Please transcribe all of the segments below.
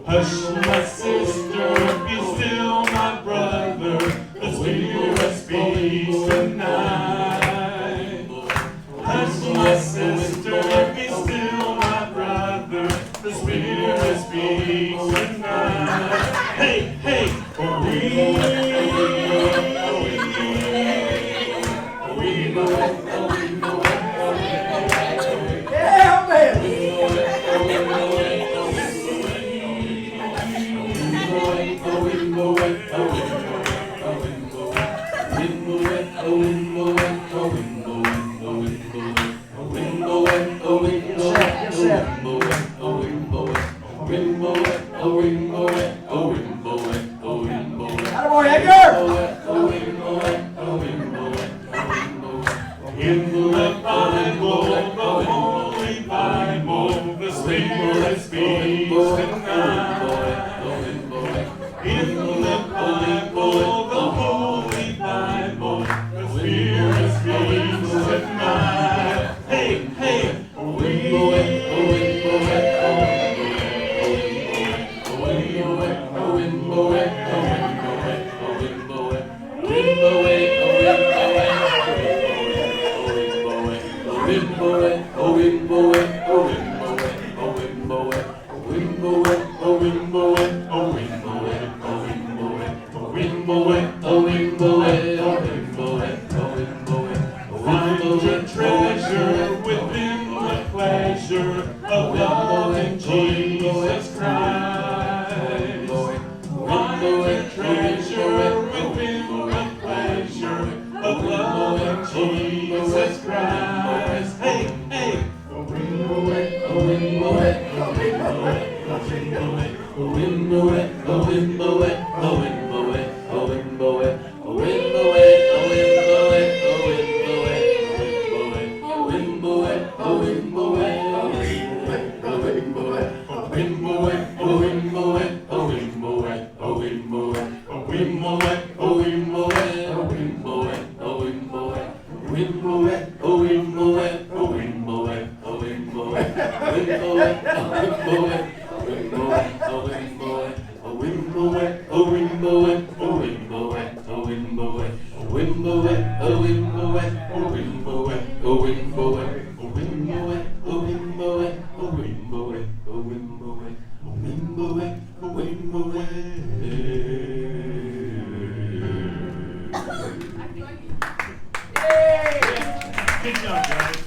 Hush, my sister, be still, my brother. The Spirit speaks tonight. Hush, my sister, be still, my brother. The Spirit speaks tonight. Hey, hey, Yeah, man. Attaboy, Edgar! In the Bible, the Holy Bible, the Spirit speaks tonight. In the Bible, the Holy Bible, the Spirit speaks tonight. Hey, hey, find your treasure within the pleasure of loving Jesus Christ. Find your treasure within the pleasure of loving Jesus Christ. Hey, hey. Good job, guys.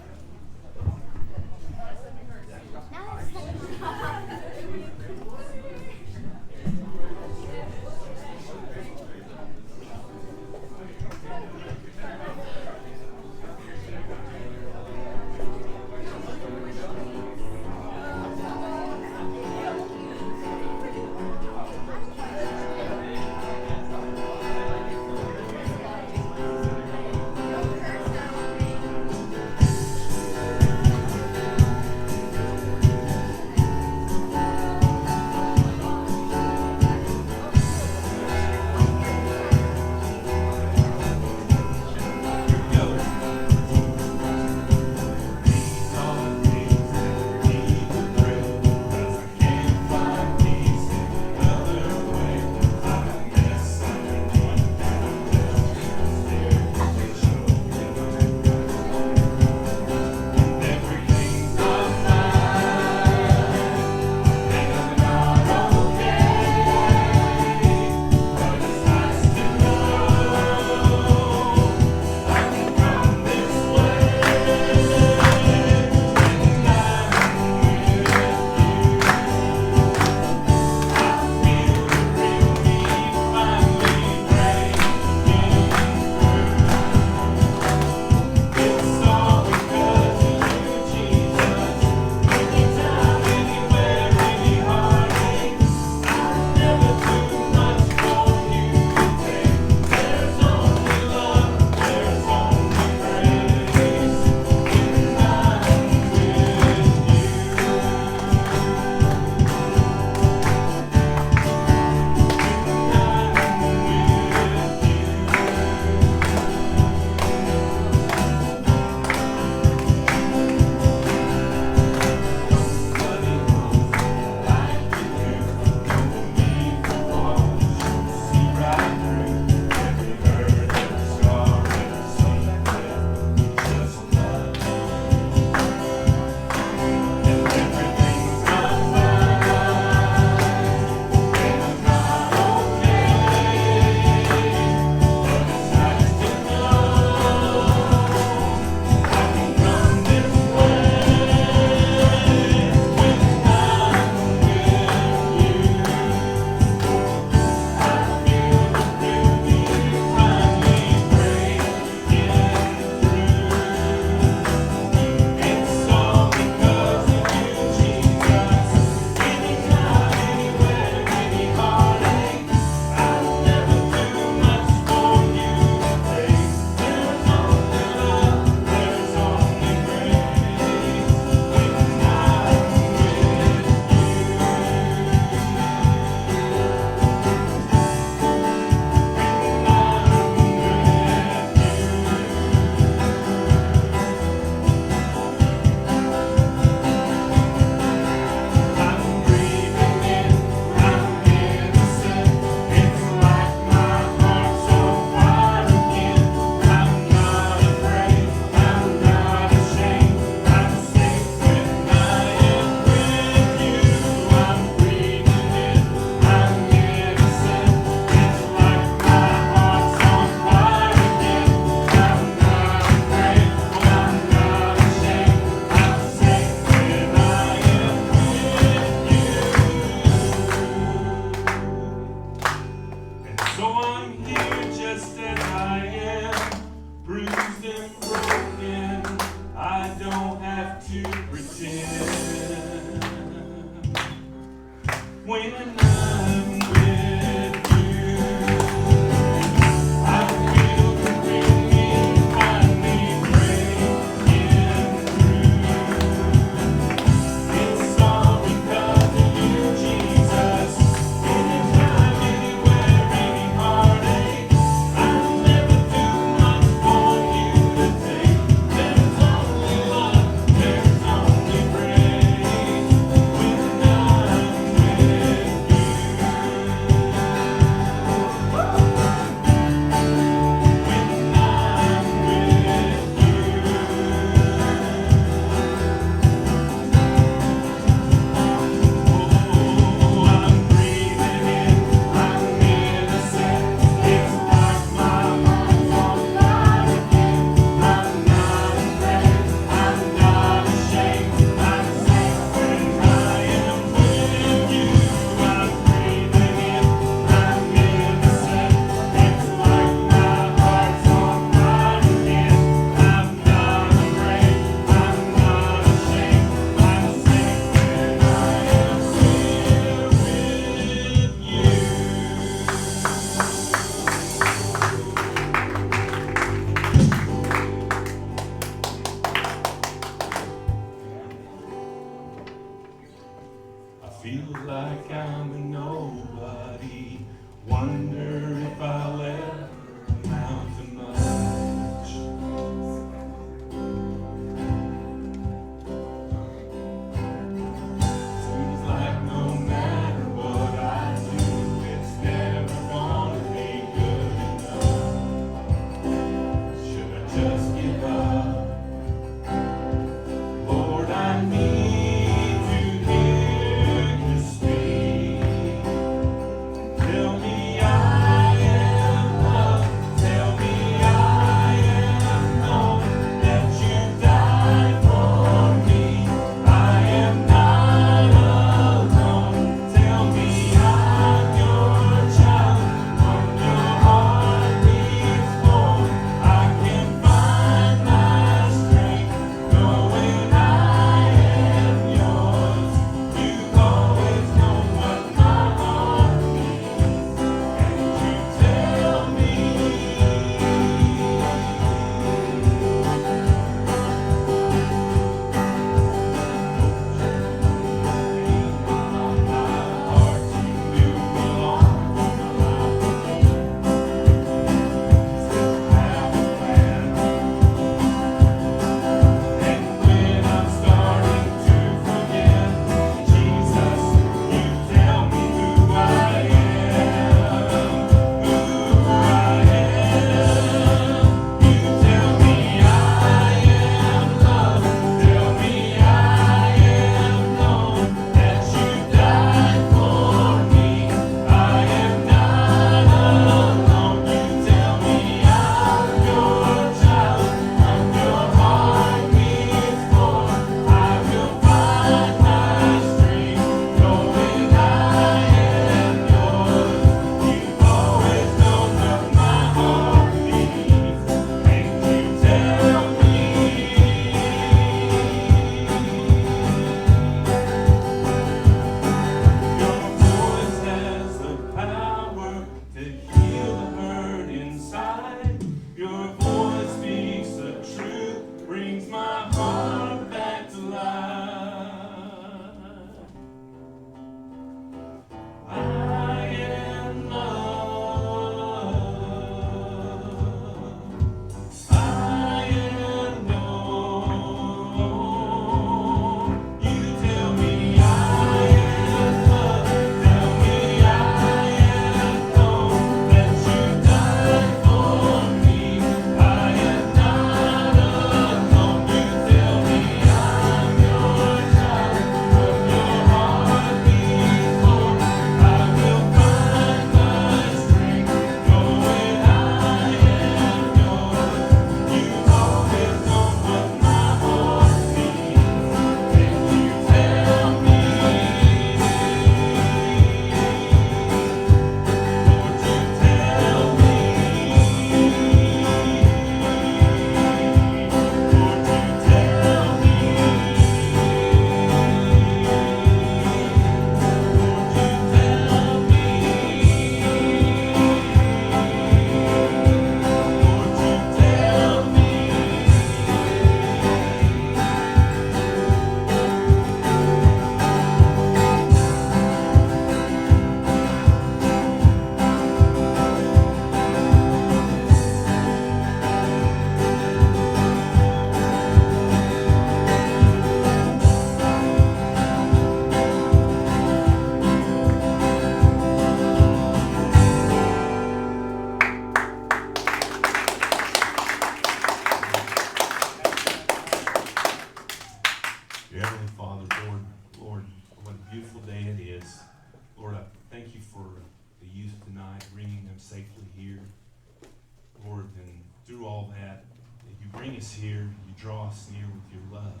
bring us here, you draw us near with your love.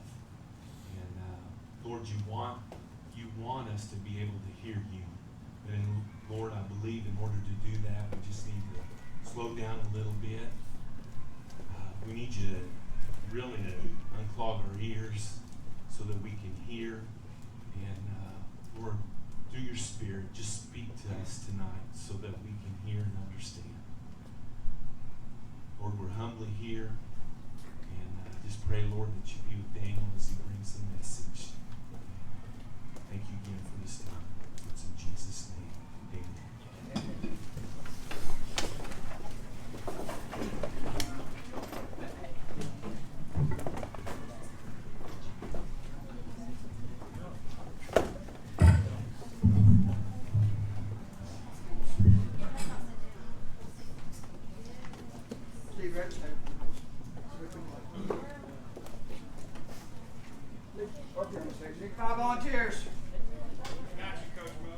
And Lord, you want us to be able to hear you. And Lord, I believe in order to do that, we just need to slow down a little bit. We need you to really unclog our ears so that we can hear. And Lord, through your Spirit, just speak to us tonight so that we can hear and understand. Lord, we're humbly here. And just pray, Lord, that you be with Daniel as he brings the message. Thank you again for this time. It's in Jesus' name. Amen. Steve, right? Need 5 volunteers. Got you, Coach Mo.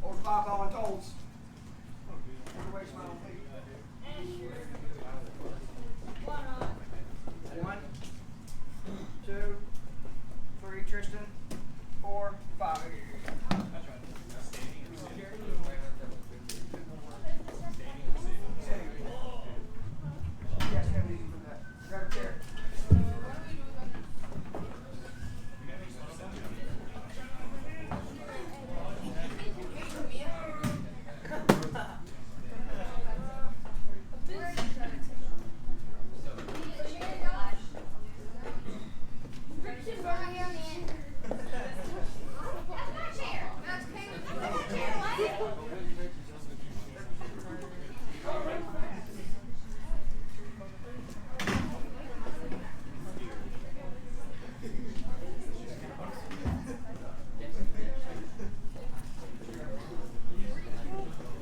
Or 5 volunteers. Everybody smile on me. 1, 2, 3, Tristan. 4, 5. That's right. Standing and sitting. Yes, have easy for that. Grab a chair.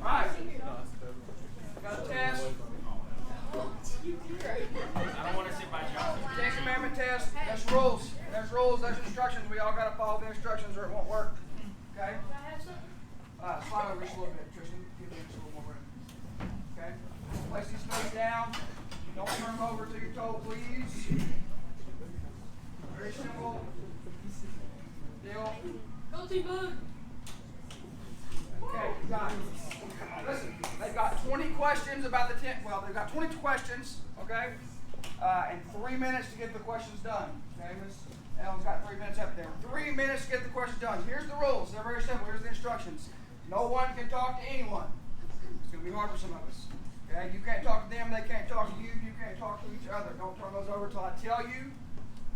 Alright. Got a test. I don't want to sit by John. Ten Commandment test. There's rules. There's rules. There's instructions. We all got to follow the instructions or it won't work. Okay? Slide over just a little bit, Tristan. Give me just a little more room. Okay? Place these face down. Don't turn them over till you're told, please. Very simple deal. Go Team Bud! Okay, got it. Listen, they've got 20 questions about the 10. Well, they've got 20 questions, okay? And 3 minutes to get the questions done. Okay, Miss Ellen's got 3 minutes up there. 3 minutes to get the questions done. Here's the rules. They're very simple. Here's the instructions. No one can talk to anyone. It's going to be hard for some of us. Okay, you can't talk to them. They can't talk to you. You can't talk to each other. Don't turn those over till I tell you.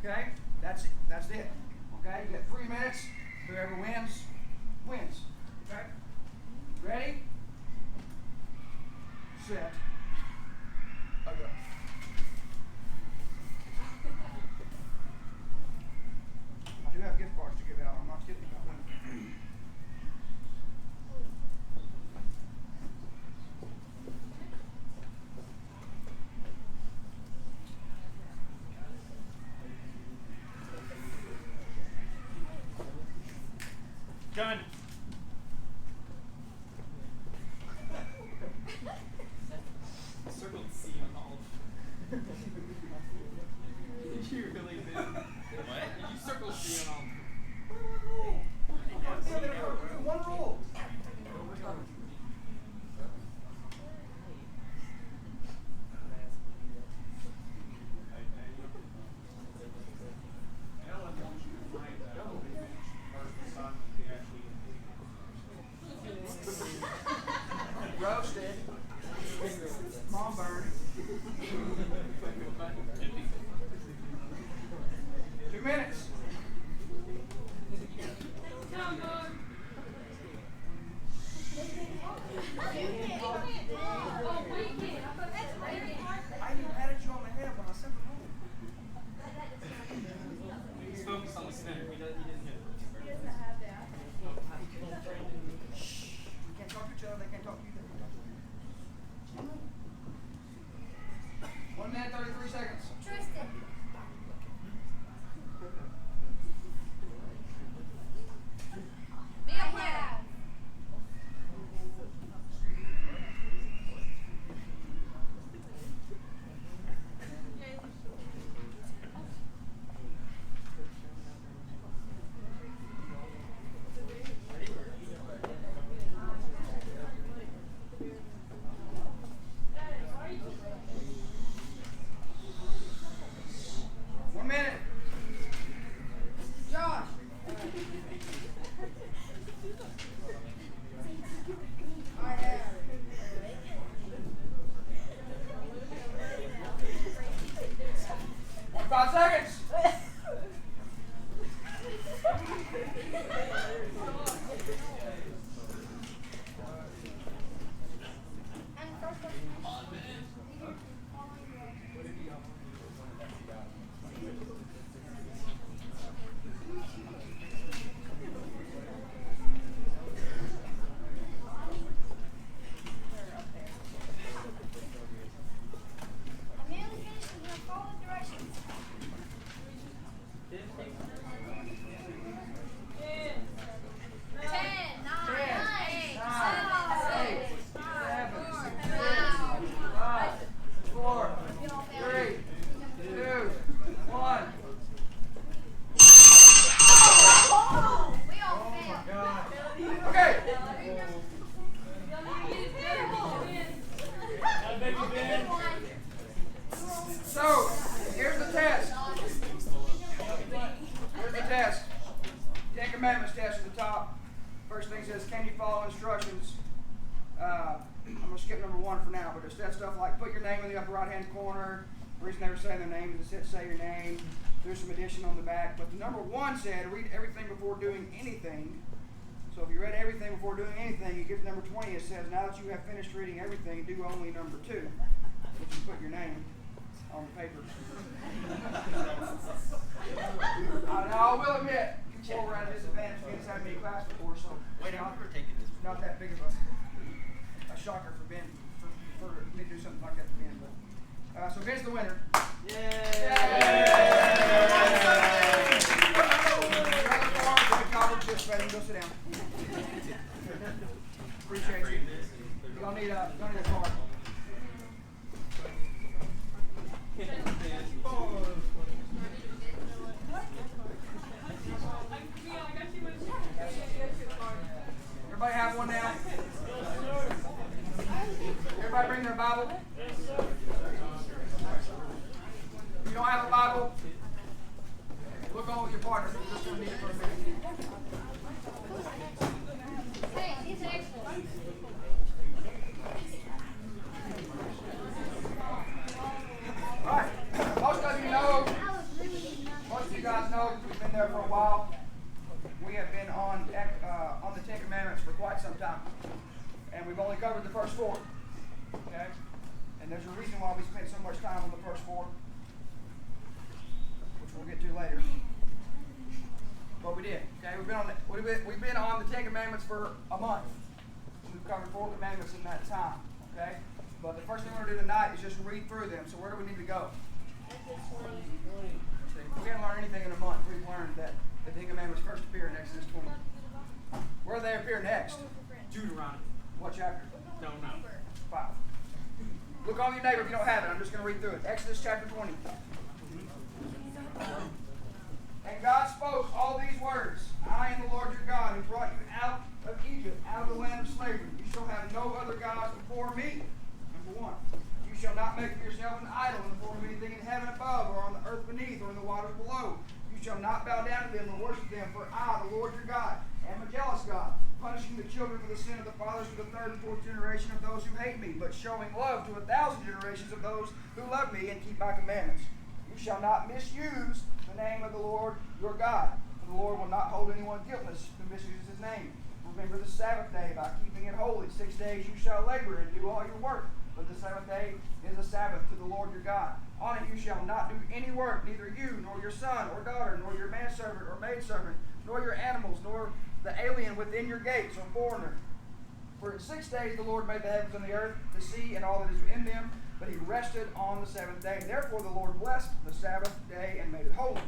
Okay, that's it. That's it. Okay, you get 3 minutes. Whoever wins, wins. Okay. Ready? Set. Okay. I do have gift cards to give out. I'm not kidding about them. Done. Circled C on all of them. Did you really did? What? Did you circle C on all of them? One rule. Ellen wants you to find that first son he actually Roasted. Mom burned. 2 minutes. Come on! Oh, weekend! I thought that's weekend. I even patted you on the head when I said the rule. He's focused on the center. He didn't hit it. We can't talk to each other. They can't talk to you. They can't talk to you. 1 minute, 33 seconds. Tristan! Be up here! So, here's the test. Here's the test. Ten Commandments test at the top. First thing says, can you follow instructions? I'm going to skip number 1 for now, but it's that stuff like put your name in the upper right-hand corner. The reason they were saying their name is it say your name. There's some addition on the back. But the number 1 said, read everything before doing anything. So if you read everything before doing anything, you get to number 20. It says, now that you have finished reading everything, do only number 2, which is put your name on the paper. I will admit, people were at a disadvantage against having me in class before, so Wait, I've never taken this. not that big of a shocker for Ben, for me to do something like that to Ben. But, so Ben's the winner. Go sit down. Appreciate you. Y'all need a card. Everybody have one now? Everybody bring their Bible? If you don't have a Bible, look on with your partner. You're just going to need it for a minute. Hey, it's extra. Alright, most of you guys know, we've been there for a while. We have been on the Ten Commandments for quite some time. And we've only covered the first 4. Okay? And there's a reason why we spent so much time on the first 4, which we'll get to later. But we did. Okay, we've been on the Ten Commandments for a month. We've covered 4 commandments in that time. Okay? But the first thing we're going to do tonight is just read through them. So where do we need to go? We haven't learned anything in a month. We've learned that the Ten Commandments first appear in Exodus 20. Where do they appear next? Deuteronomy. What chapter? Don't know. 5. Look on your neighbor if you don't have it. I'm just going to read through it. Exodus chapter 20. And God spoke all these words. I am the Lord your God who brought you out of Egypt, out of the land of slavery. You shall have no other gods before me. Number 1. You shall not make for yourself an idol in the form of anything in heaven above, or on the earth beneath, or in the waters below. You shall not bow down to them or worship them, for I, the Lord your God, am a jealous God, punishing the children for the sin of the fathers to the 3rd and 4th generation of those who hate me, but showing love to 1,000 generations of those who love me and keep my commandments. You shall not misuse the name of the Lord your God, for the Lord will not hold anyone guiltless who misuses his name. Remember the Sabbath day by keeping it holy. 6 days you shall labor and do all your work, but the 7th day is a Sabbath to the Lord your God. On it you shall not do any work, neither you, nor your son or daughter, nor your manservant or maidservant, nor your animals, nor the alien within your gates, or foreigner. For in 6 days the Lord made the heavens and the earth, the sea, and all that is in them, but he rested on the 7th day. Therefore the Lord blessed the Sabbath day and made it holy.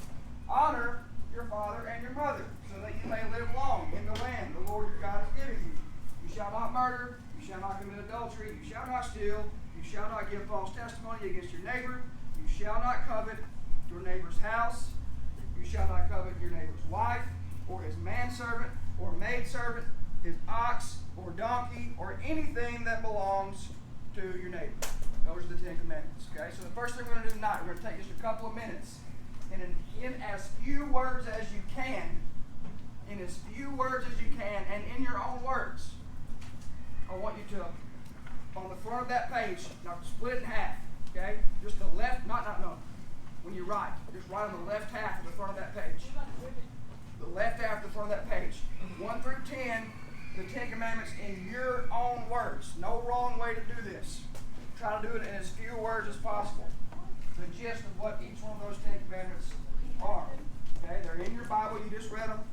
Honor your father and your mother, so that you may live long in the land the Lord your God is giving you. You shall not murder, you shall not commit adultery, you shall not steal, you shall not give false testimony against your neighbor, you shall not covet your neighbor's house, you shall not covet your neighbor's wife, or his manservant, or maidservant, his ox, or donkey, or anything that belongs to your neighbor. Those are the Ten Commandments. Okay, so the first thing we're going to do tonight, we're going to take just a couple of minutes, and in as few words as you can, and in your own words, I want you to, on the front of that page, now split it in half. Okay, just the left, when you write, just write on the left half of the front of that page. The left half of the front of that page. 1 through 10, the Ten Commandments in your own words. No wrong way to do this. Try to do it in as few words as possible. The gist of what each one of those Ten Commandments are. Okay, they're in your Bible. You just read them.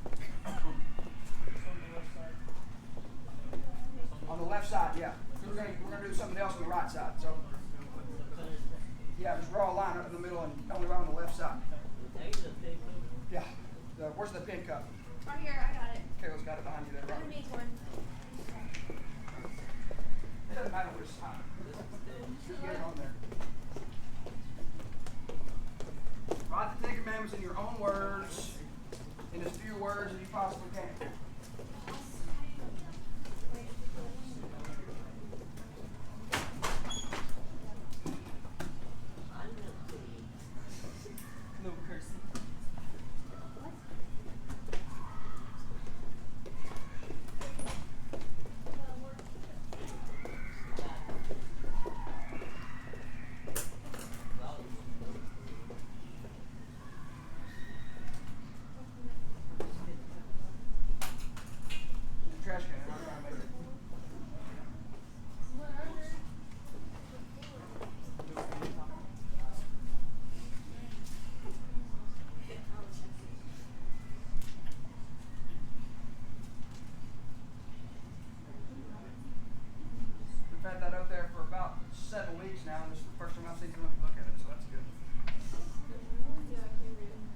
On the left side, yeah. We're going to do something else on the right side. So, yeah, just draw a line up in the middle and only right on the left side. Yeah. Where's the pin cup? Right here, I got it. Kayla's got it behind you there, right? Underneath one. It doesn't matter which side. Just get it on there. Write the Ten Commandments in your own words, in as few words as you possibly can. 7 weeks now, and this is the first time I've seen somebody look at it, so that's good.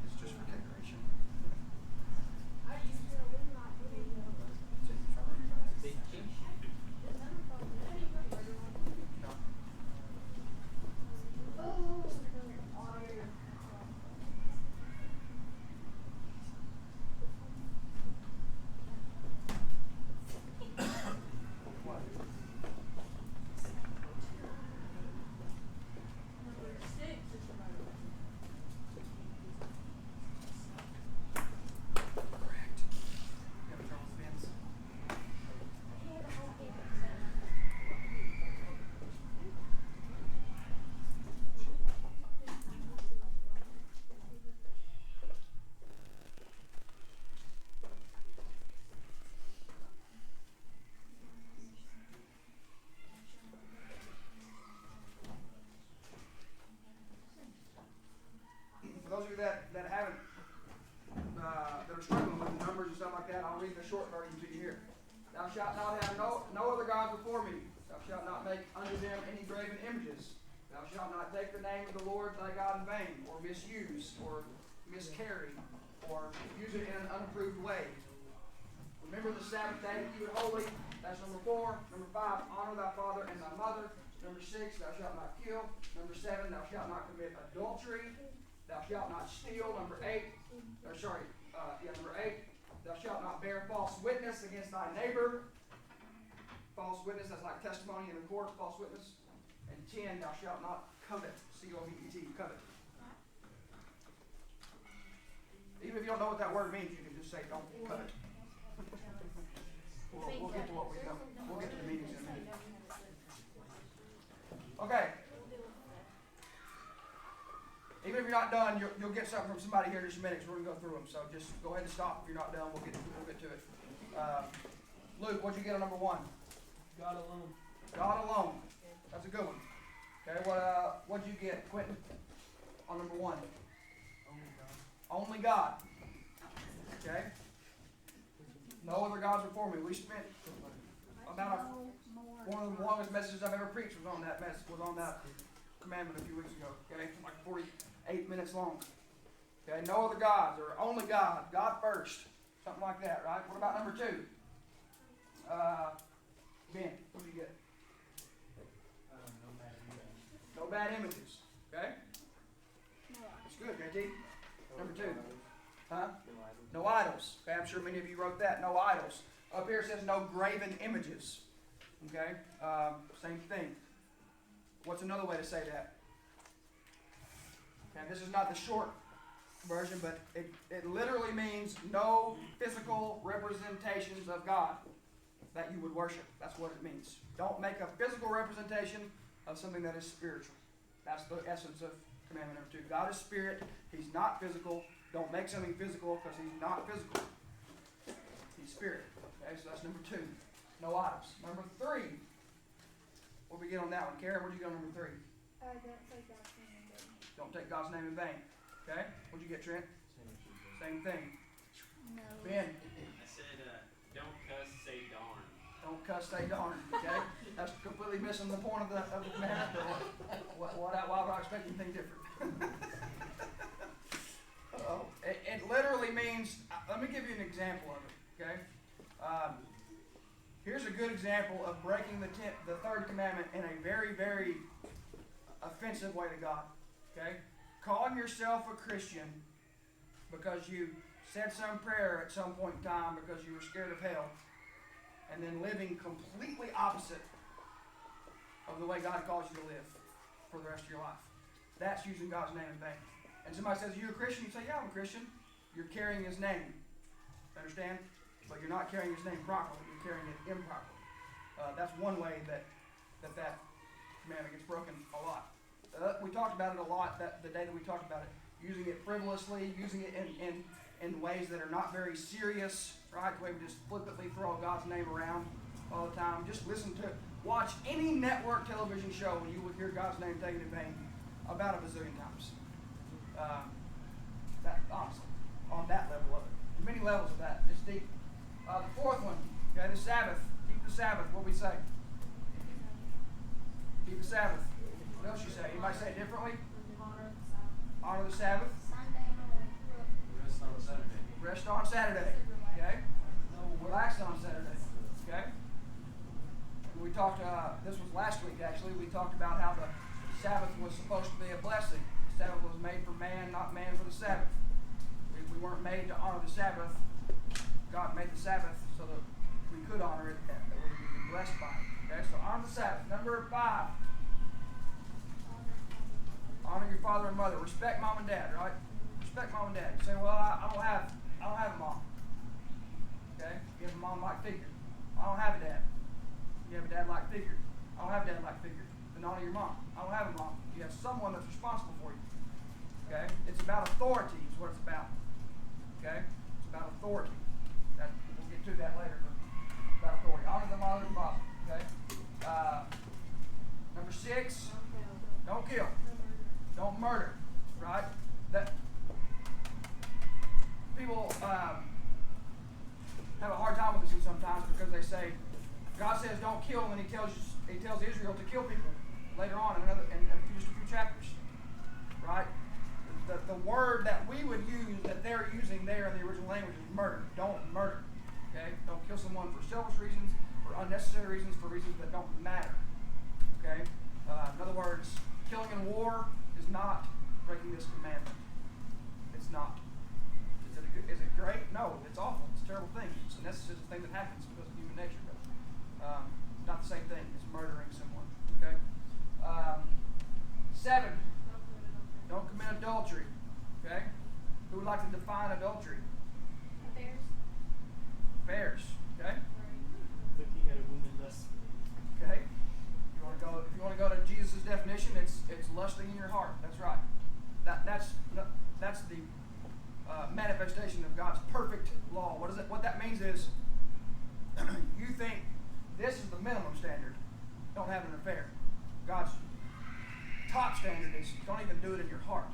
It's just for decoration. Big cheat sheet. What? Correct. You have trouble with pens? For those of you that haven't, that are struggling with numbers and stuff like that, I'll read the short version to you here. Thou shalt not have no other gods before me. Thou shalt not make unto them any graven images. Thou shalt not take the name of the Lord thy God in vain, or misuse, or miscarry, or use it in an unapproved way. Remember the Sabbath day to keep it holy. That's number 4. Number 5, honor thy father and thy mother. Number 6, thou shalt not kill. Number 7, thou shalt not commit adultery. Thou shalt not steal. Number 8, number 8, thou shalt not bear false witness against thy neighbor. False witness, that's like testimony in the court, false witness. And 10, thou shalt not covet. C-O-V-E-T, covet. Even if you don't know what that word means, you can just say don't covet. We'll get to what we know. We'll get to the meanings in a minute. Okay. Even if you're not done, you'll get something from somebody here in just a minute, so we're going to go through them. So just go ahead and stop if you're not done. We'll get to it. Luke, what'd you get on number 1? God alone. God alone. That's a good one. Okay, what'd you get, Quentin, on number 1? Only God. Okay? No other gods before me. We spent about one of the longest messages I've ever preached was on that commandment a few weeks ago. Okay, like 48 minutes long. Okay, no other gods or only God. God first. Something like that, right? What about number 2? Ben, what do you get? No bad images. Okay? That's good, JT. Number 2. Huh? No idols. Okay, I'm sure many of you wrote that. No idols. Up here it says no graven images. Okay? Same thing. What's another way to say that? Okay, this is not the short version, but it literally means no physical representations of God that you would worship. That's what it means. Don't make a physical representation of something that is spiritual. That's the essence of commandment number 2. God is spirit. He's not physical. Don't make something physical because he's not physical. He's spirit. Okay, so that's number 2. No idols. Number 3. What we get on that one? Karen, what did you get on number 3? Don't take God's name in vain. Okay? What did you get, Trent? Same thing. No. Ben, I said, don't cuss, say darn. don't cuss, say darn. Okay? That's completely missing the point of the commandment. Why would I expect anything different? It literally means, let me give you an example of it, okay? Here's a good example of breaking the 3rd commandment in a very, very offensive way to God, okay? Calling yourself a Christian because you said some prayer at some point in time because you were scared of hell, and then living completely opposite of the way God calls you to live for the rest of your life. That's using God's name in vain. And somebody says, are you a Christian? You say, yeah, I'm a Christian. You're carrying his name. Understand? But you're not carrying his name properly. You're carrying it improperly. That's one way that commandment gets broken a lot. We talked about it a lot the day that we talked about it. Using it frivolously, using it in ways that are not very serious, right? The way we just flippantly throw God's name around all the time. Just watch any network television show and you will hear God's name taken in vain about a bazillion times. Honestly, on that level of it. There's many levels of that. It's deep. The 4th one, okay, the Sabbath. Keep the Sabbath, what we say. Keep Keep the Sabbath. What else you say? Anybody say it differently? Honor the Sabbath. Honor the Sabbath. Sunday only. Rest on Saturday. Rest on Saturday. Okay? Relax on Saturday. Okay? We talked, this was last week actually, we talked about how the Sabbath was supposed to be a blessing. The Sabbath was made for man, not man for the Sabbath. We weren't made to honor the Sabbath. God made the Sabbath so that we could honor it, that we would be blessed by it. Okay, so honor the Sabbath. Number 5. Honor your father and mother. Respect mom and dad, right? Respect mom and dad. You say, well, I don't have a mom. Okay? You have a mom-like figure. I don't have a dad. You have a dad-like figure. I don't have a dad-like figure. Then honor your mom. I don't have a mom. You have someone that's responsible for you. Okay? It's about authority is what it's about. Okay? It's about authority. We'll get to that later, but it's about authority. Honor the mother and father. Okay? Number 6, don't kill. Don't murder. Right? That people have a hard time with this one sometimes because they say God says don't kill, and He tells Israel to kill people later on in just a few chapters, right? The word that we would use that they're using there in the original language is murder. Don't murder. Okay? Don't kill someone for selfish reasons, for unnecessary reasons, for reasons that don't matter. Okay? In other words, killing in war is not breaking this commandment. It's not. Is it great? No, it's awful. It's a terrible thing. And that's just a thing that happens because of human nature. But not the same thing as murdering someone. Okay. 7. Don't commit adultery. Okay. Who would like to define adultery? Affairs. Affairs. Okay. Looking at a woman lustfully. Okay. If you want to go to Jesus' definition, it's lusting in your heart. That's right. That's the manifestation of God's perfect law. What that means is you think this is the minimum standard. Don't have an affair. God's top standard is don't even do it in your heart.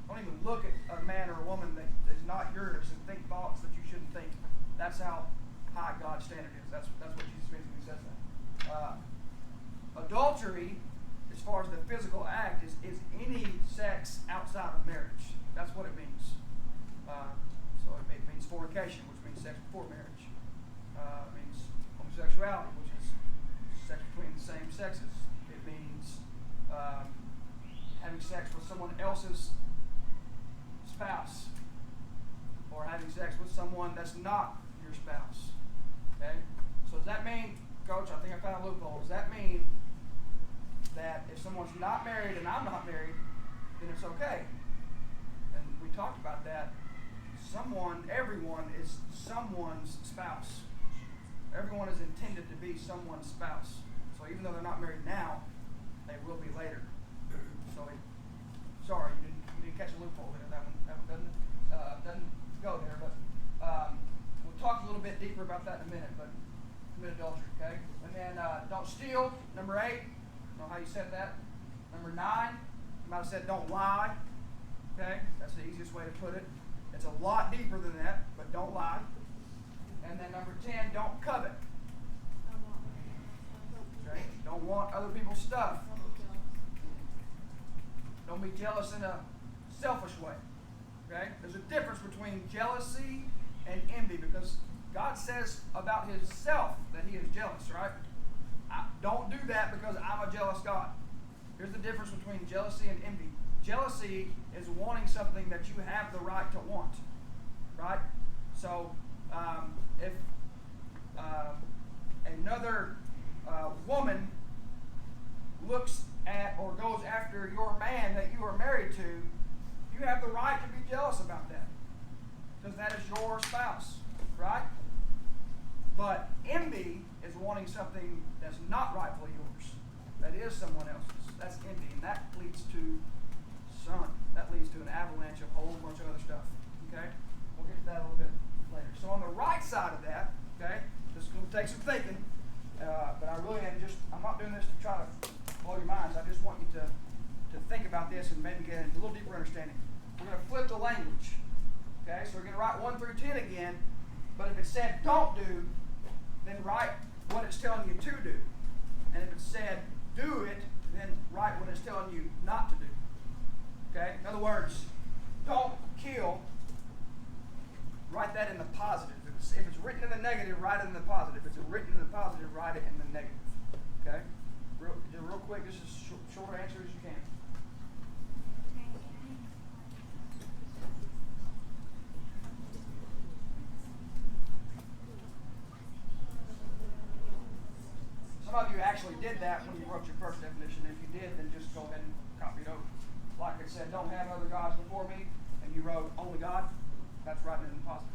Don't even look at a man or a woman that is not yours and think thoughts that you shouldn't think. That's how high God's standard is. That's what Jesus means when He says that. Adultery, as far as the physical act, is any sex outside of marriage. That's what it means. So it means fornication, which means sex before marriage. It means homosexuality, which is sex between the same sexes. It means having sex with someone else's spouse, or having sex with someone that's not your spouse. Okay? So does that mean, Coach, I think I found a loophole. Does that mean that if someone's not married and I'm not married, then it's okay? And we talked about that. Everyone is someone's spouse. Everyone is intended to be someone's spouse. So even though they're not married now, they will be later. So, sorry, you didn't catch a loophole there. That one doesn't go there. But we'll talk a little bit deeper about that in a minute. But commit adultery, okay? And then don't steal. Number 8. I don't know how you said that. Number 9. You might have said don't lie. Okay? That's the easiest way to put it. It's a lot deeper than that, but don't lie. And then number 10, don't covet. Okay? Don't want other people's stuff. Don't be jealous in a selfish way. Okay? There's a difference between jealousy and envy because God says about Himself that He is jealous, right? Don't do that because I'm a jealous God. Here's the difference between jealousy and envy. Jealousy is wanting something that you have the right to want, right? So if another woman looks at or goes after your man that you are married to, you have the right to be jealous about that because that is your spouse, right? But envy is wanting something that's not rightfully yours, that is someone else's. That's envy, and that leads to an avalanche of a whole bunch of other stuff. Okay? We'll get to that a little bit later. So on the right side of that, okay, this is going to take some thinking, but I'm not doing this to try to blow your minds. I just want you to think about this and maybe get into a little deeper understanding. We're going to flip the language. Okay? So we're going to write 1 through 10 again, but if it said don't do, then write what it's telling you to do. And if it said do it, then write what it's telling you not to do. Okay? In other words, don't kill. Write that in the positive. If it's written in the negative, write it in the positive. If it's written in the positive, write it in the negative. Okay? Real quick, just as short answer as you can. Some of you actually did that when you wrote your first definition. If you did, then just go ahead and copy it over. Like it said, don't have other gods before me, and you wrote only God, that's writing it in the positive.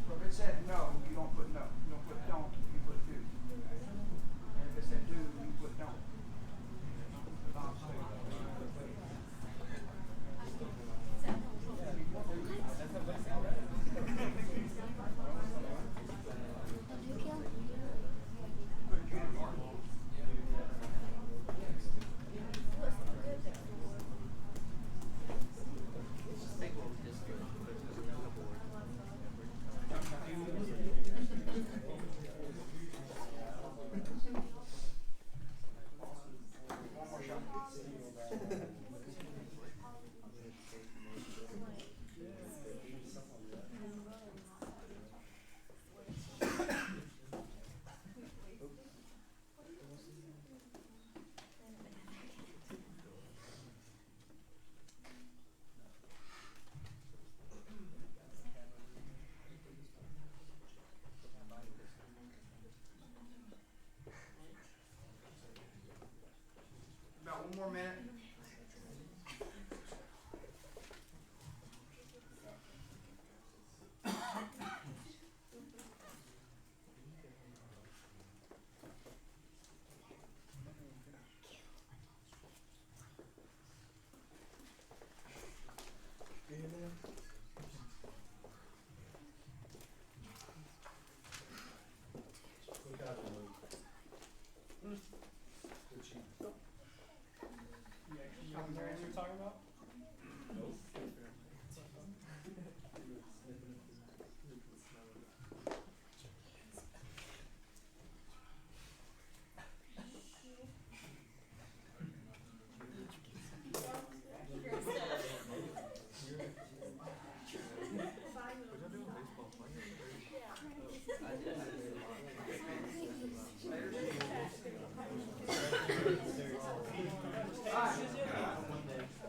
So if it said no, you don't put no. You don't put don't, you put do. And if it said do, you put don't. One more shot. About one more minute. You're talking about?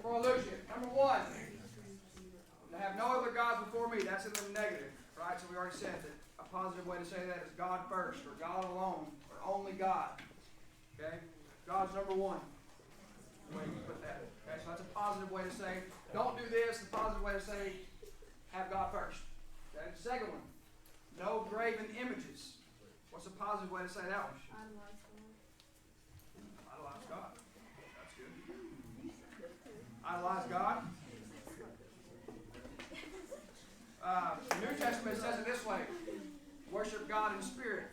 For illusion, number one, to have no other gods before me, that's in the negative, right? So we already said that a positive way to say that is God first, or God alone, or only God. Okay? God's number one. The way you put that. Okay, so that's a positive way to say, don't do this. The positive way to say, have God first. Okay? The second one, no graven images. What's a positive way to say that one? Idolize God. That's good. Idolize God. The New Testament says it this way: worship God in spirit.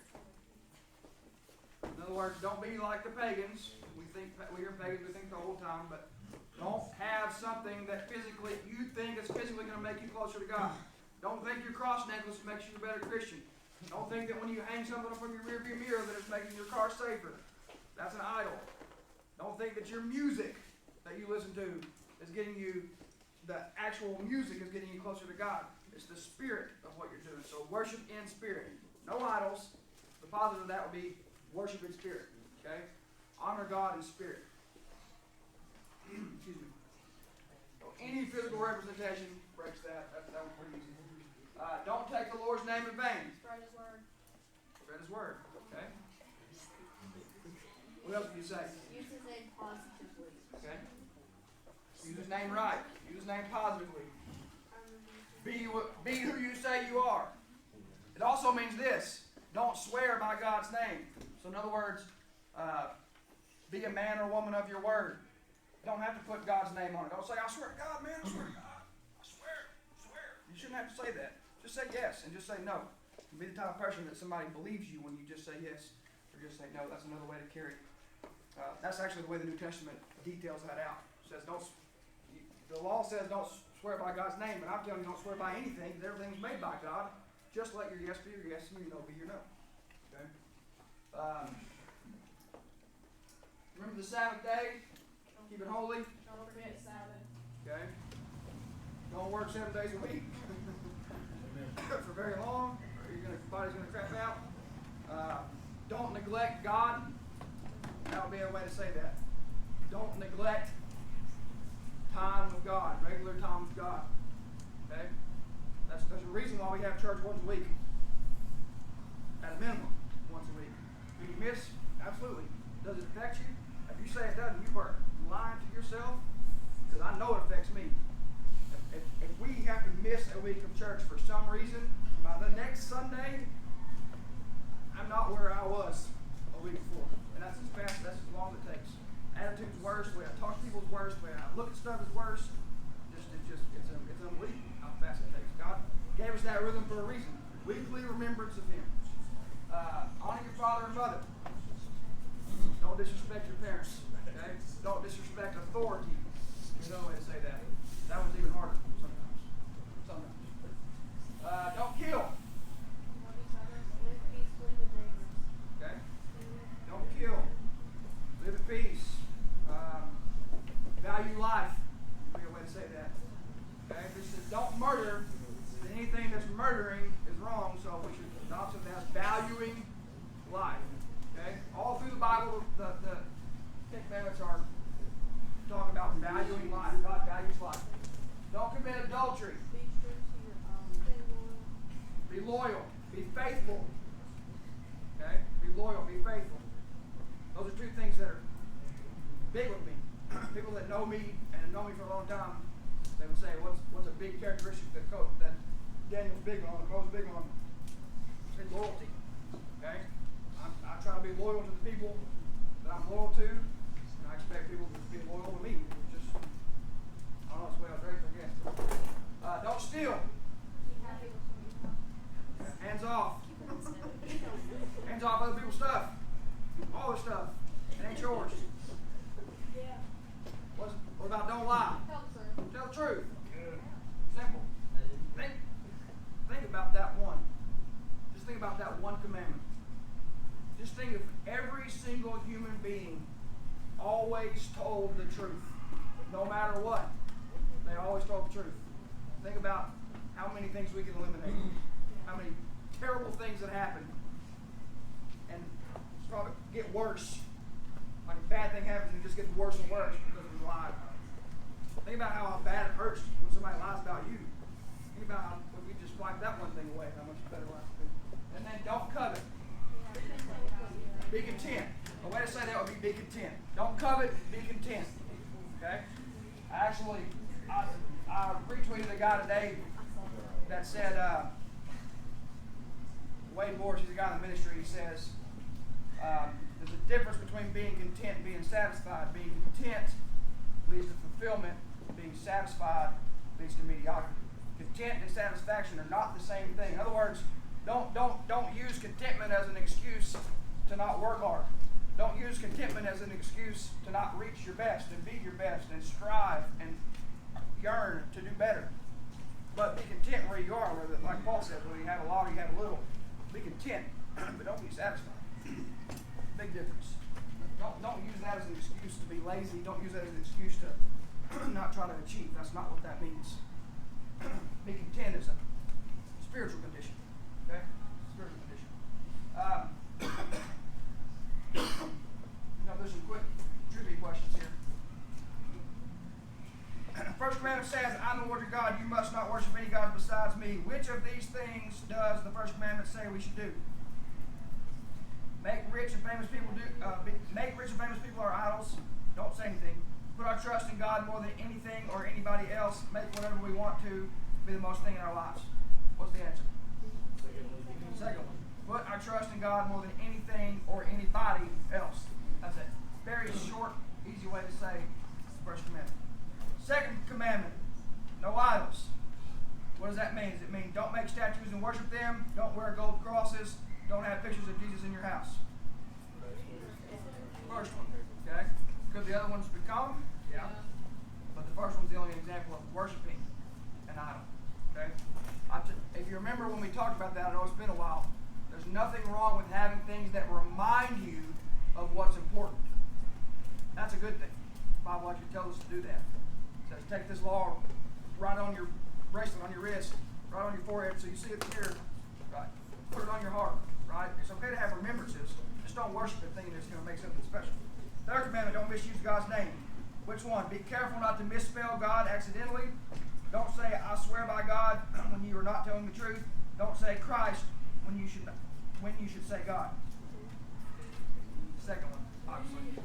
In other words, don't be like the pagans. We are pagans. We think the whole time, but don't have something that physically you think is physically going to make you closer to God. Don't think your cross necklace makes you a better Christian. Don't think that when you hang something up from your rearview mirror that it's making your car safer. That's an idol. Don't think that your music that you listen to is getting you, the actual music is getting you closer to God. It's the spirit of what you're doing. So worship in spirit. No idols. The positive of that would be worship in spirit. Okay? Honor God in spirit. Excuse me. So any physical representation breaks that. That one's pretty easy. Don't take the Lord's name in vain. Spread His word. Spread His word. Okay? What else do you say? Use His name positively. Okay? Use His name right. Use His name positively. Be who you say you are. It also means this: don't swear by God's name. So in other words, be a man or woman of your word. You don't have to put God's name on it. Don't say, I swear to God, man, I swear to God. I swear. You shouldn't have to say that. Just say yes and just say no. Be the type of person that somebody believes you when you just say yes or just say no. That's another way to carry. That's actually the way the New Testament details that out. It says the law says don't swear by God's name, but I'm telling you don't swear by anything because everything's made by God. Just let your yes be your yes and your no be your no. Okay? Remember the Sabbath day. Keep it holy. Don't forget Sabbath. Okay. Don't work 7 days a week for very long, or your body's gonna crap out. Don't neglect God. That would be a way to say that. Don't neglect time with God, regular time with God. Okay? There's a reason why we have church once a week. At a minimum, once a week. Do you miss? Absolutely. Does it affect you? If you say it doesn't, you are lying to yourself, because I know it affects me. If we have to miss a week of church for some reason, by the next Sunday, I'm not where I was a week before. And that's as long as it takes. Attitude's worse, the way I talk to people is worse, the way I look at stuff is worse. It's unbelievable how fast it takes. God gave us that rhythm for a reason. Weekly remembrance of Him. Honor your father and mother. Don't disrespect your parents. Okay? Don't disrespect authority. There's no way to say that. That one's even harder sometimes. Don't kill. Love each other. Live peacefully with neighbors. Okay? Don't kill. Live at peace. Value life. Would be a way to say that. Okay? If it says don't murder, then anything that's murdering is wrong, so we should adopt something that's valuing life. Okay? All through the Bible, the Ten Commandments are talking about valuing life. God values life. Don't commit adultery. Be true to your own. Be loyal. Be faithful. Okay? Be loyal. Be faithful. Those are two things that are big with me. People that know me and have known me for a long time, they would say, what's a big characteristic that Daniel's big on, the Cole's big on? Say loyalty. Okay? I try to be loyal to the people that I'm loyal to, and I expect people to be loyal to me. Just, I don't know, it's the way I was raised, I guess. Don't steal. Be happy with what you have. Hands off. Hands off other people's stuff. All their stuff. It ain't yours. Yeah. What about don't lie? Tell the truth. Tell the truth. Simple. Think about that one. Just think about that one commandment. Just think if every single human being always told the truth. No matter what. They always told the truth. Think about how many things we can eliminate. How many terrible things that happen. And it's probably get worse. Like a bad thing happens and it just gets worse and worse because we lied. Think about how bad it hurts when somebody lies about you. Think about how if we just wipe that one thing away, how much better life would be. And then don't covet. Be content. A way to say that would be content. Don't covet, be content. Okay? I retweeted a guy today that said, Wade Morris, he's a guy in the ministry, he says, there's a difference between being content and being satisfied. Being content leads to fulfillment. Being satisfied leads to mediocrity. Content and satisfaction are not the same thing. In other words, don't use contentment as an excuse to not work hard. Don't use contentment as an excuse to not reach your best and be your best and strive and yearn to do better. But be content where you are, whether, like Paul said, whether you have a lot or you have a little. Be content, but don't be satisfied. Big difference. Don't use that as an excuse to be lazy. Don't use that as an excuse to not try to achieve. That's not what that means. Be content is a spiritual condition. Okay? Spiritual condition. Now there's some quick trivia questions here. First commandment says, I'm the Lord your God, you must not worship any gods besides me. Which of these things does the first commandment say we should do? Make rich and famous people our idols. Don't say anything. Put our trust in God more than anything or anybody else. Make whatever we want to be the most thing in our lives. What's the answer? Second one. Put our trust in God more than anything or anybody else. That's it. Very short, easy way to say the first commandment. Second commandment, no idols. What does that mean? Does it mean don't make statues and worship them? Don't wear gold crosses? Don't have pictures of Jesus in your house? First one, okay? Could the other ones become? Yeah. But the first one's the only example of worshiping an idol, okay? If you remember when we talked about that, I know it's been a while, There's nothing wrong with having things that remind you of what's important. That's a good thing. The Bible actually tells us to do that. It says, take this law, write on your bracelet, on your wrist, write on your forehead so you see it clear. Right? Put it on your heart. Right? It's okay to have remembrances. Just don't worship it thinking it's going to make something special. Third commandment, don't misuse God's name. Which one? Be careful not to misspell God accidentally. Don't say, I swear by God, when you are not telling the truth. Don't say Christ when you should say God. Second one, obviously.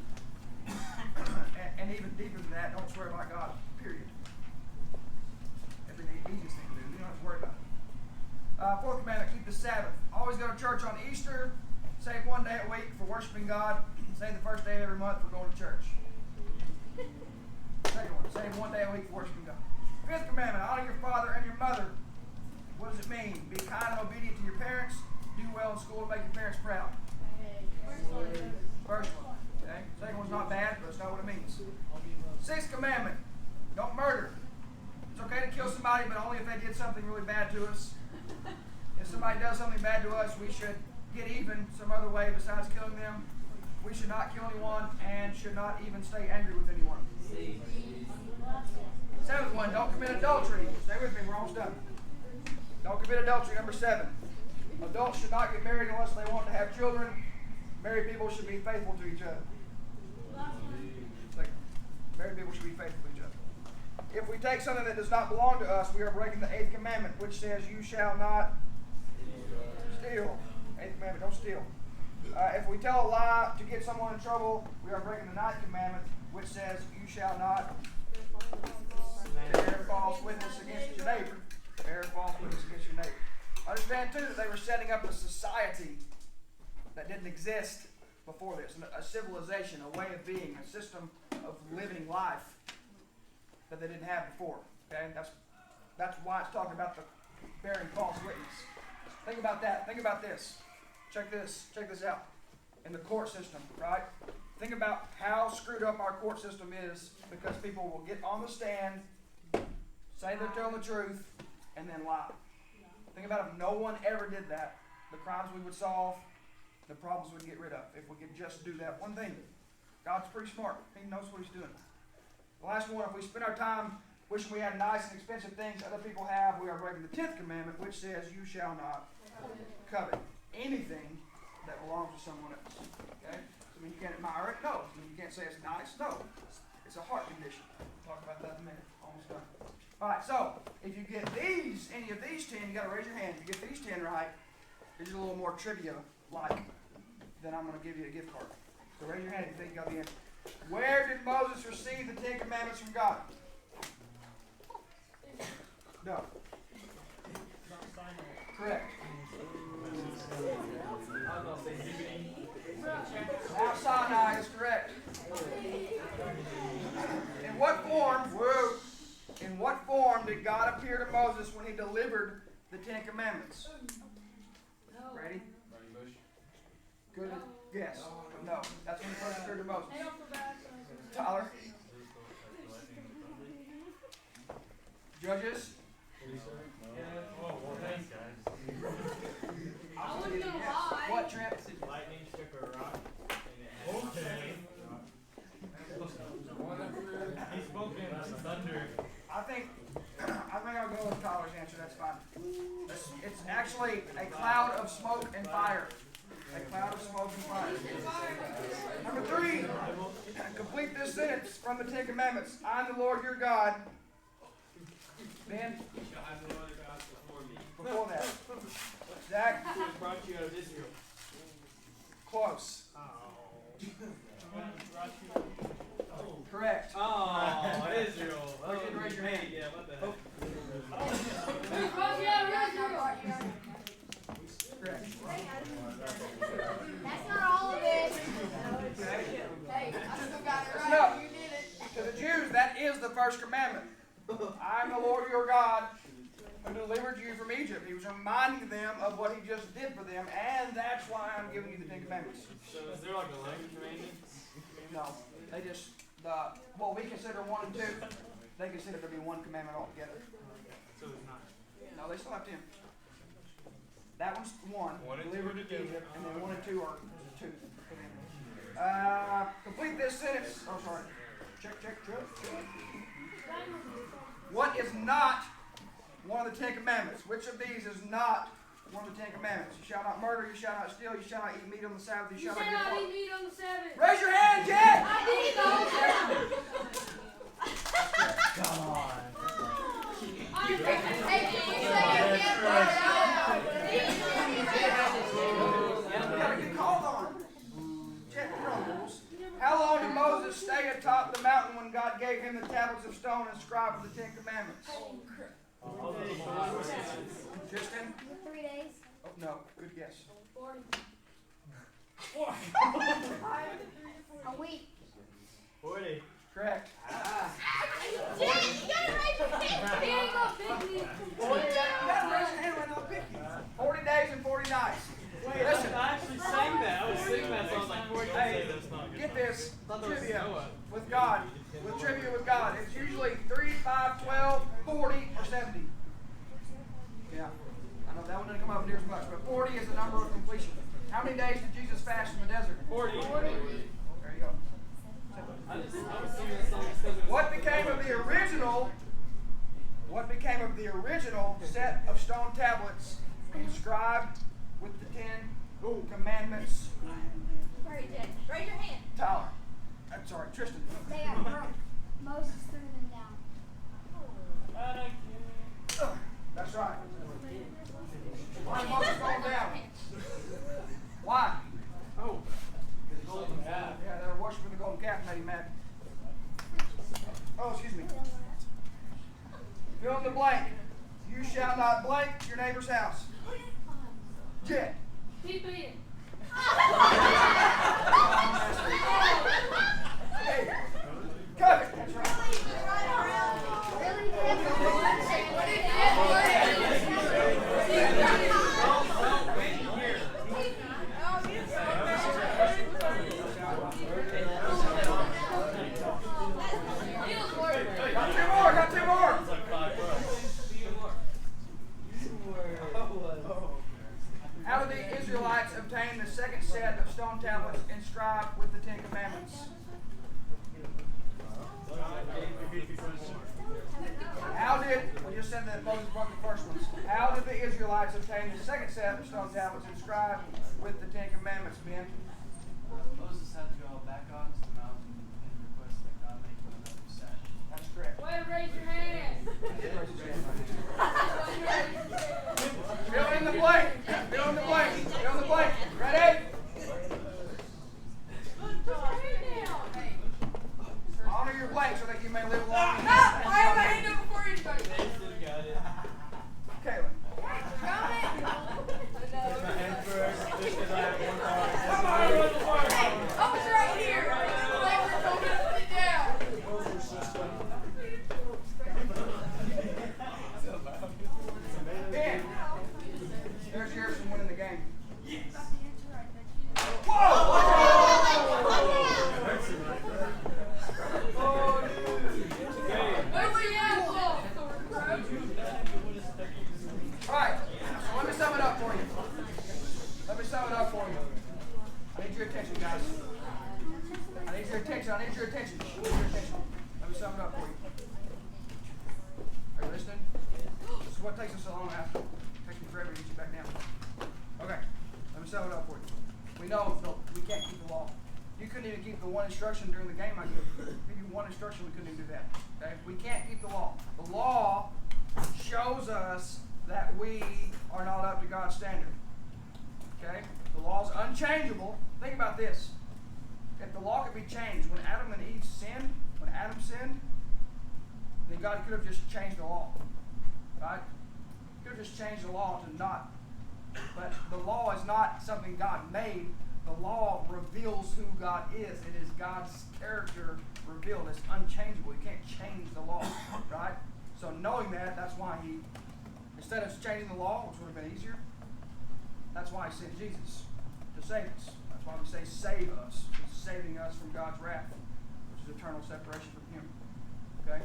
and even deeper than that, don't swear by God, period. That'd be the easiest thing to do. You don't have to worry about it. Fourth commandment, keep the Sabbath. Always go to church on Easter. Save one day a week for worshiping God. Save the first day of every month for going to church. Second one, save one day a week for worshiping God. Fifth commandment, honor your father and your mother. What does it mean? Be kind and obedient to your parents. Do well in school and make your parents proud. First one. Okay? Second one's not bad, but it's not what it means. Sixth commandment, don't murder. It's okay to kill somebody, but only if they did something really bad to us. If somebody does something bad to us, we should get even some other way besides killing them. We should not kill anyone and should not even stay angry with anyone. Seventh one, don't commit adultery. Stay with me, we're almost done. Don't commit adultery, number 7. Adults should not get married unless they want to have children. Married people should be faithful to each other. Married people should be faithful to each other. If we take something that does not belong to us, we are breaking the 8th commandment, which says, you shall not steal. 8th commandment, don't steal. If we tell a lie to get someone in trouble, we are breaking the 9th commandment, which says, you shall not bear false witness against your neighbor. Bear false witness against your neighbor. Understand, too, that they were setting up a society that didn't exist before this. A civilization, a way of being, a system of living life that they didn't have before. Okay? That's why it's talking about the bearing false witness. Think about that. Think about this. Check this out. In the court system, right? Think about how screwed up our court system is because people will get on the stand, say they're telling the truth, and then lie. Think about if no one ever did that, the crimes we would solve, the problems we'd get rid of. If we could just do that one thing. God's pretty smart. He knows what he's doing. The last one, if we spend our time wishing we had nice and expensive things other people have, we are breaking the 10th commandment, which says, you shall not covet anything that belongs to someone else. Okay? I mean, you can't admire it? No. I mean, you can't say it's nice? No. It's a heart condition. We'll talk about that in a minute. Almost done. Alright, so, if you get any of these 10, you gotta raise your hand. If you get these 10 right, here's a little more trivia-like. Then I'm gonna give you a gift card. So raise your hand if you think you got the answer. Where did Moses receive the 10 commandments from God? No. Correct. Mount Sinai is correct. In what form did God appear to Moses when he delivered the 10 commandments? Ready? Good guess. No. That's when he first appeared to Moses. Tyler? Judges? I wasn't gonna lie. What, Trent? Lightning struck a rock. Okay. He spoke in thunder. I think I'll go with Tyler's answer. That's fine. It's actually a cloud of smoke and fire. A cloud of smoke and fire. Number 3. Complete this sentence from the 10 Commandments. I am the Lord your God. Ben? You shall have no other gods before me. Before that. Zach? Who has brought you out of Israel? Close. Correct. Oh, Israel. Go ahead and raise your hand. Yeah, what the heck? Correct. That's not all of it. Okay. Hey, I still got it Listen right. up. You did it. To the Jews, that is the first commandment. I am the Lord your God who delivered you from Egypt. He was reminding them of what he just did for them, and that's why I'm giving you the 10 commandments. So is there like a language commandment? No, they just, what we consider 1 and 2, they consider to be one commandment altogether. So it's not. No, they still have 10. That one's one. One and Delivered two to are Egypt, and then 1 and 2 are two. Complete this sentence. Oh, sorry. Check. What is not one of the 10 Commandments? Which of these is not one of the 10 Commandments? You shall not murder, you shall not steal, you shall not eat meat on the Sabbath, You shall not eat meat on the Sabbath. Raise your hand, Jen! I did the whole time. Come on. Hey, can you say it again? You gotta get called on. Check the rules. How long did Moses stay atop the mountain when God gave him the tablets of stone inscribed with the 10 Commandments? Tristan? 3 days. Oh, no. Good guess. 40. A week. 40. Correct. Dang, you gotta raise your hand. He ain't gonna pick me. You gotta raise your hand when I'll pick you. 40 days and 40 nights. Wait, Listen. I actually sang that. I was singing that song like 40 Hey, days. That's not good. get this. thought there was Trivia snow up. with God. With trivia with God. It's usually 3, 5, 12, 40, or 70. Yeah. I know that one didn't come up near as much, but 40 is the number of completion. How many days did Jesus fast in the desert? 40. There you go. I was singing that song just because it was What became of the original set of stone tablets inscribed with the 10 Commandments? Raise your hand. Tyler. I'm sorry, Tristan. They are broke. Moses threw them down. Ugh, that's right. Why did Moses throw them down? Why? Oh. The golden calf. Yeah, they were worshiping the golden calf and made him mad. Oh, excuse me. Fill in the blank. You shall not blank your neighbor's house. Jet. Keep eating. Hey, cut it. That's right. Got two more. How did the Israelites obtain the second set of stone tablets inscribed with the 10 Commandments? We just said that Moses broke the first ones. How did the Israelites obtain the second set of stone tablets inscribed with the 10 Commandments, Ben? Moses had to go back onto the mountain and request that God make him another set. That's correct. Way to raise your hand. Fill in the blank. Fill in the blank. Fill in the blank. Ready? Honor your blank so that you may live long. I have my hand up before anybody. Caleb. I was right here. They were told me to sit down. Ben. There's yours from winning the game. Where's the apple? Alright, so let me sum it up for you. I need your attention, guys. I need your attention. Let me sum it up for you. Are you listening? This is what takes us so long after. It takes me forever to get you back down. Okay, let me sum it up for you. We know we can't keep the law. You couldn't even keep the one instruction during the game I gave you. Give you one instruction, we couldn't even do that. Okay? We can't keep the law. The law shows us that we are not up to God's standard. Okay? The law is unchangeable. Think about this. If the law could be changed, when Adam and Eve sinned, then God could have just changed the law. Right? He could have just changed the law to not. But the law is not something God made. The law reveals who God is. It is God's character revealed. It's unchangeable. You can't change the law. Right? So knowing that, that's why he, instead of changing the law, which would have been easier, that's why he sent Jesus to save us. That's why we say save us. He's saving us from God's wrath, which is eternal separation from him. Okay?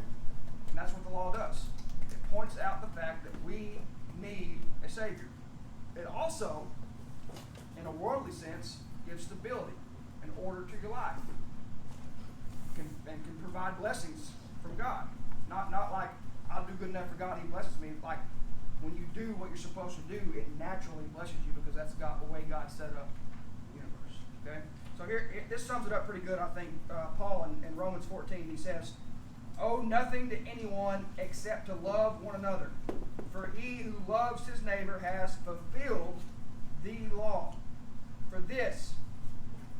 And that's what the law does. It points out the fact that we need a Savior. it also, in a worldly sense, gives stability and order to your life. And can provide blessings from God. Not like I'll do good enough for God, He blesses me. Like when you do what you're supposed to do, it naturally blesses you because that's the way God set up the universe. Okay? So this sums it up pretty good, I think. Paul in Romans 14, he says, "Owe nothing to anyone except to love one another. For he who loves his neighbor has fulfilled the law. For this,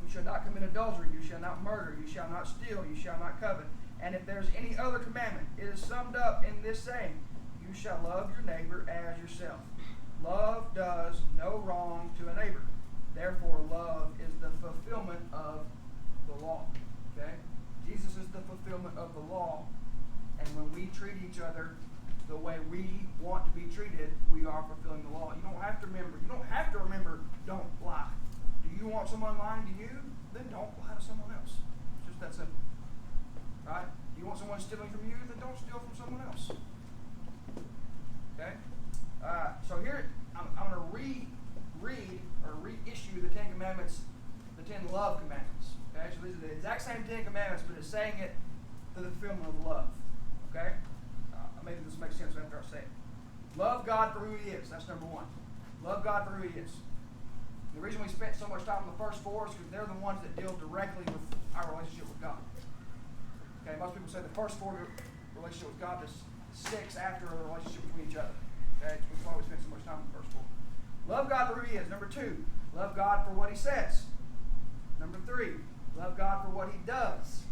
you shall not commit adultery, you shall not murder, you shall not steal, you shall not covet. And if there's any other commandment, it is summed up in this saying, you shall love your neighbor as yourself. Love does no wrong to a neighbor. Therefore, love is the fulfillment of the law." Okay? Jesus is the fulfillment of the law. And when we treat each other the way we want to be treated, we are fulfilling the law. You don't have to remember, don't lie. Do you want someone lying to you? Then don't lie to someone else. It's just that simple. Right? Do you want someone stealing from you? Then don't steal from someone else. Okay? So here, I'm going to reread or reissue the Ten Commandments, the 10 love commandments. Okay? So these are the exact same 10 commandments, but it's saying it to the fulfillment of love. Okay? Maybe this makes sense after I say it. Love God for who He is. That's number one. Love God for who He is. The reason we spent so much time on the first four is because they're the ones that deal directly with our relationship with God. Okay, most people say the first four relationship with God is 6 after the relationship between each other. Okay, that's why we spend so much time on the first four. Love God for who He is. Number 2, love God for what He says. Number 3, love God for what He does.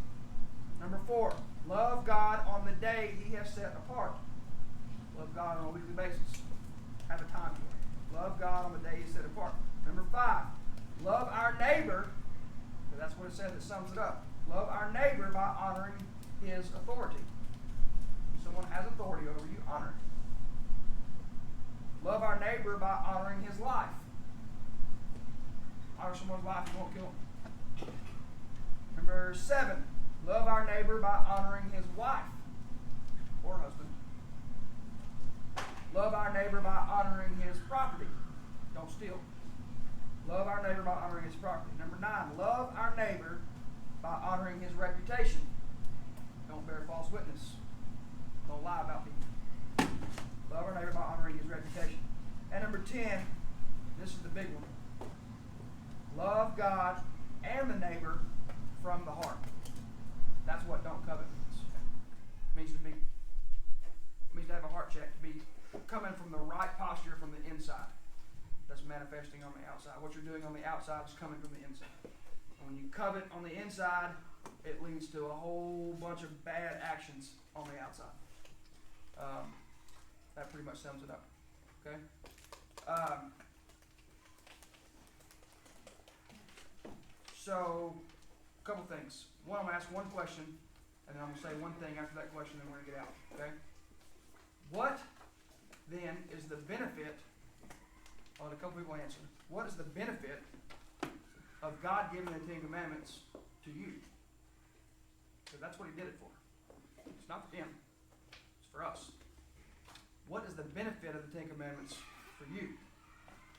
Number 4, love God on the day He has set apart. Love God on a weekly basis. Have a time for it. Love God on the day He set apart. Number 5, love our neighbor. That's what it says that sums it up. Love our neighbor by honoring his authority. If someone has authority over you, honor it. Love our neighbor by honoring his life. Honor someone's life, you won't kill him. Number 7, love our neighbor by honoring his wife or husband. Love our neighbor by honoring his property. Don't steal. Love our neighbor by honoring his property. Number 9, love our neighbor by honoring his reputation. Don't bear false witness. Don't lie about people. Love our neighbor by honoring his reputation. And number 10, this is the big one. Love God and the neighbor from the heart. That's what don't covet means. It means to have a heart check, to be coming from the right posture from the inside. That's manifesting on the outside. What you're doing on the outside is coming from the inside. And when you covet on the inside, it leads to a whole bunch of bad actions on the outside. That pretty much sums it up. Okay? So, a couple things. One, I'm going to ask one question, and then I'm going to say one thing after that question, and we're going to get out. Okay? What, then, is the benefit? I'll let a couple people answer. What is the benefit of God giving the Ten Commandments to you? Because that's what He did it for. It's not for Him. It's for us. What is the benefit of the Ten Commandments for you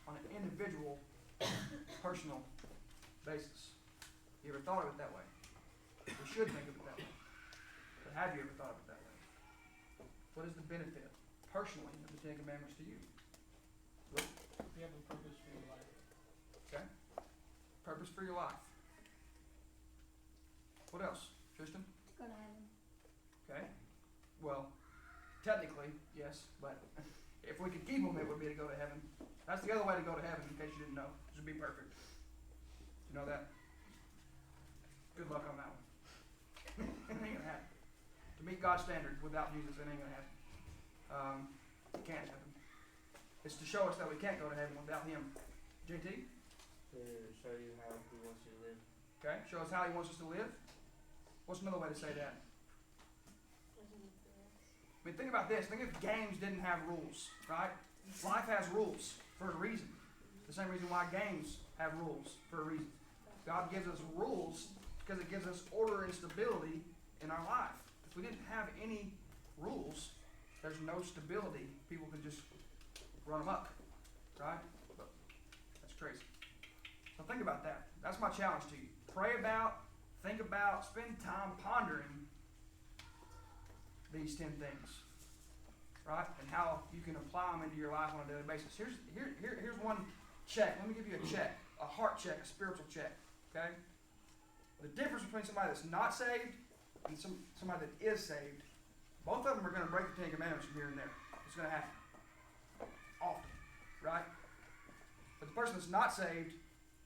on an individual, personal basis? You ever thought of it that way? We should think of it that way. But have you ever thought of it that way? What is the benefit, personally, of the Ten Commandments to you? Look. You have a purpose for your life. Okay. Purpose for your life. What else? Tristan? Go to heaven. Okay. Well, technically, yes, but if we could keep them, it would be to go to heaven. That's the other way to go to heaven, in case you didn't know. Just be perfect. You know that? Good luck on that one. It ain't gonna happen. To meet God's standard without Jesus, it ain't gonna happen. It can't happen. It's to show us that we can't go to heaven without Him. JT? To show you how He wants you to live. Okay. Show us how He wants us to live. What's another way to say that? I mean, think about this. Think if games didn't have rules, right? Life has rules for a reason. The same reason why games have rules for a reason. God gives us rules because it gives us order and stability in our life. If we didn't have any rules, there's no stability. People can just run amok, right? But It's crazy. So think about that. That's my challenge to you. Pray about, think about, spend time pondering these 10 things, right? And how you can apply them into your life on a daily basis. Here's one check. Let me give you a check, a heart check, a spiritual check, okay? The difference between somebody that's not saved and somebody that is saved, both of them are going to break the 10 Commandments from here and there. It's going to happen. Often, right? But the person that's not saved,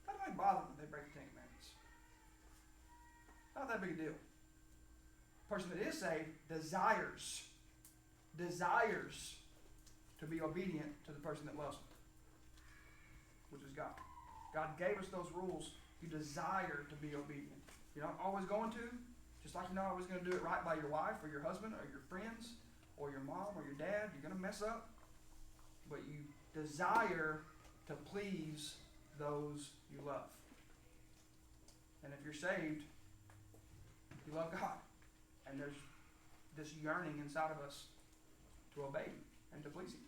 how do I bother them if they break the 10 Commandments? Not that big a deal. The person that is saved desires to be obedient to the person that loves them, which is God. God gave us those rules. You desire to be obedient. You're not always going to, just like you're not always going to do it right by your wife or your husband or your friends or your mom or your dad. You're going to mess up. But you desire to please those you love. And if you're saved, you love God. And there's this yearning inside of us to obey Him and to please Him.